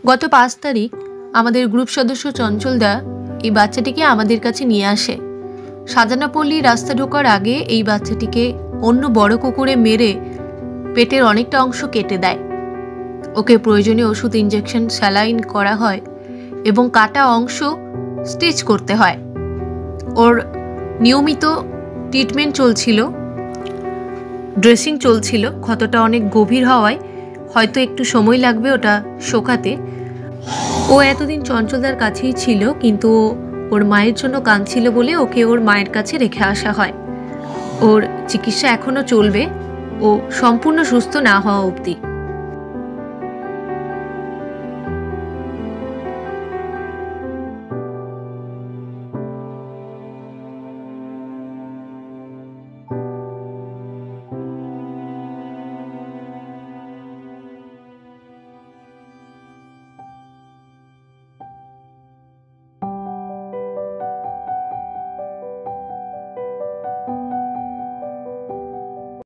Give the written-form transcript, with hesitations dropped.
গত 5 তারিখ আমাদের গ্রুপ সদস্য চঞ্চলদা এই বাচ্চাটিকে আমাদের কাছে নিয়ে আসে। সাজানাপল্লী রাস্তা ঢোকার আগে এই বাচ্চাটিকে অন্য বড় কুকুরে মেরে পেটের অনেকটা অংশ কেটে দেয়। ওকে প্রয়োজনীয় ওষুধ, ইঞ্জেকশন, স্যালাইন করা হয় এবং কাটা অংশ স্টিচ করতে হয়। ওর নিয়মিত ট্রিটমেন্ট চলছিল, ড্রেসিং চলছিল। ক্ষতটা অনেক গভীর হওয়ায় হয়তো একটু সময় লাগবে ওটা শোকাতে। ও এতদিন চঞ্চলদার কাছেই ছিল, কিন্তু ওর মায়ের জন্য কাঁদছিল বলে ওকে ওর মায়ের কাছে রেখে আসা হয়। ওর চিকিৎসা এখনও চলবে ও সম্পূর্ণ সুস্থ না হওয়া অবধি।